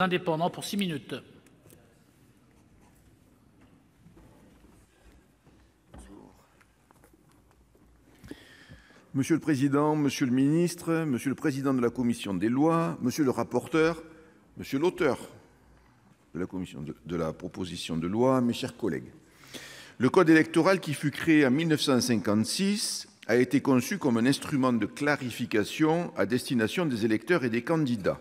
indépendants pour 6 minutes. Monsieur le Président, Monsieur le Ministre, Monsieur le Président de la Commission des lois, Monsieur le rapporteur, Monsieur l'auteur de la proposition de loi, mes chers collègues. Le Code électoral qui fut créé en 1956 a été conçu comme un instrument de clarification à destination des électeurs et des candidats.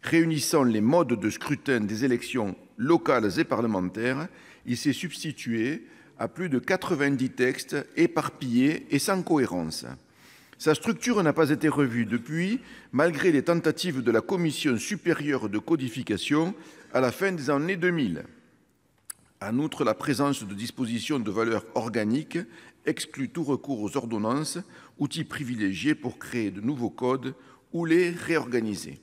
Réunissant les modes de scrutin des élections locales et parlementaires, il s'est substitué à plus de 90 textes éparpillés et sans cohérence. Sa structure n'a pas été revue depuis, malgré les tentatives de la Commission supérieure de codification à la fin des années 2000. En outre, la présence de dispositions de valeur organique exclut tout recours aux ordonnances, outils privilégiés pour créer de nouveaux codes ou les réorganiser.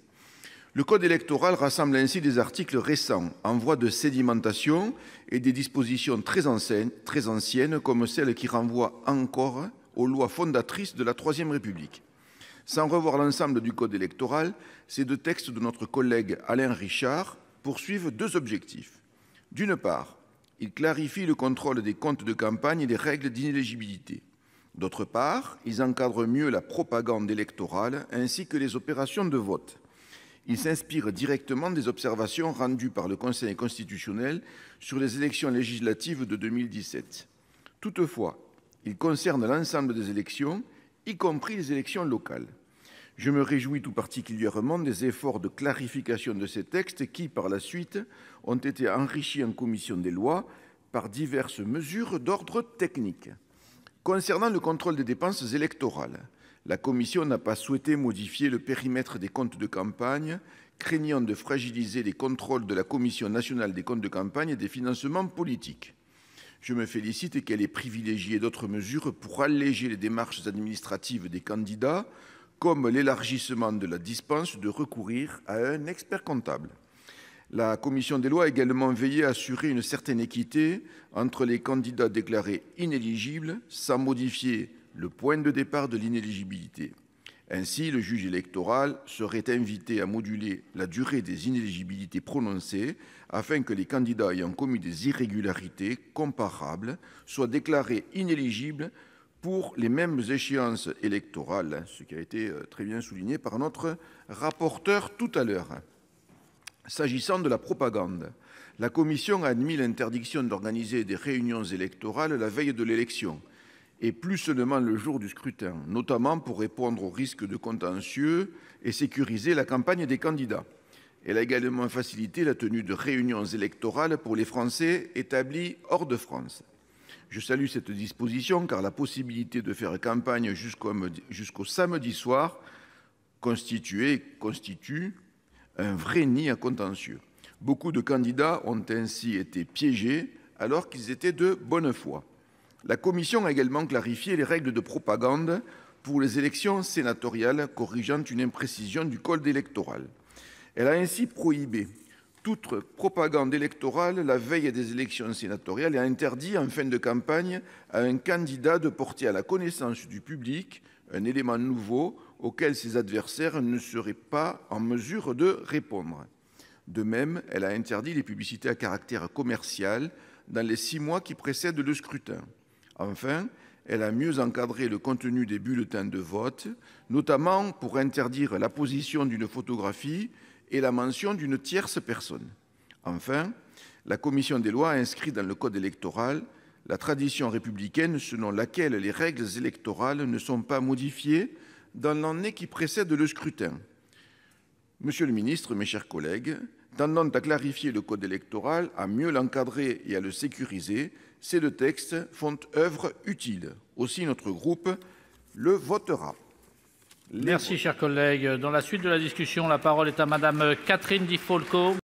Le Code électoral rassemble ainsi des articles récents en voie de sédimentation et des dispositions très anciennes comme celles qui renvoient encore aux lois fondatrices de la Troisième République. Sans revoir l'ensemble du Code électoral, ces deux textes de notre collègue Alain Richard poursuivent deux objectifs. D'une part, ils clarifient le contrôle des comptes de campagne et les règles d'inéligibilité. D'autre part, ils encadrent mieux la propagande électorale ainsi que les opérations de vote. Ils s'inspirent directement des observations rendues par le Conseil constitutionnel sur les élections législatives de 2017. Toutefois, ils concernent l'ensemble des élections, y compris les élections locales. Je me réjouis tout particulièrement des efforts de clarification de ces textes qui, par la suite, ont été enrichis en commission des lois par diverses mesures d'ordre technique. Concernant le contrôle des dépenses électorales, la Commission n'a pas souhaité modifier le périmètre des comptes de campagne, craignant de fragiliser les contrôles de la Commission nationale des comptes de campagne et des financements politiques. Je me félicite qu'elle ait privilégié d'autres mesures pour alléger les démarches administratives des candidats, comme l'élargissement de la dispense de recourir à un expert comptable. La Commission des lois a également veillé à assurer une certaine équité entre les candidats déclarés inéligibles sans modifier le point de départ de l'inéligibilité. Ainsi, le juge électoral serait invité à moduler la durée des inéligibilités prononcées afin que les candidats ayant commis des irrégularités comparables soient déclarés inéligibles pour les mêmes échéances électorales, ce qui a été très bien souligné par notre rapporteur tout à l'heure. S'agissant de la propagande, la Commission a admis l'interdiction d'organiser des réunions électorales la veille de l'élection, et plus seulement le jour du scrutin, notamment pour répondre aux risques de contentieux et sécuriser la campagne des candidats. Elle a également facilité la tenue de réunions électorales pour les Français établis hors de France. Je salue cette disposition car la possibilité de faire campagne jusqu'au samedi soir constitue un vrai nid à contentieux. Beaucoup de candidats ont ainsi été piégés alors qu'ils étaient de bonne foi. La Commission a également clarifié les règles de propagande pour les élections sénatoriales, corrigeant une imprécision du code électoral. Elle a ainsi prohibé toute propagande électorale la veille des élections sénatoriales et a interdit en fin de campagne à un candidat de porter à la connaissance du public un élément nouveau auquel ses adversaires ne seraient pas en mesure de répondre. De même, elle a interdit les publicités à caractère commercial dans les 6 mois qui précèdent le scrutin. Enfin, elle a mieux encadré le contenu des bulletins de vote, notamment pour interdire la position d'une photographie et la mention d'une tierce personne. Enfin, la Commission des lois a inscrit dans le Code électoral la tradition républicaine selon laquelle les règles électorales ne sont pas modifiées dans l'année qui précède le scrutin. Monsieur le ministre, mes chers collègues, tendant à clarifier le Code électoral, à mieux l'encadrer et à le sécuriser, ces deux textes font œuvre utile. Aussi, notre groupe le votera. Merci, chers collègues. Dans la suite de la discussion, la parole est à Madame Catherine Di Folco.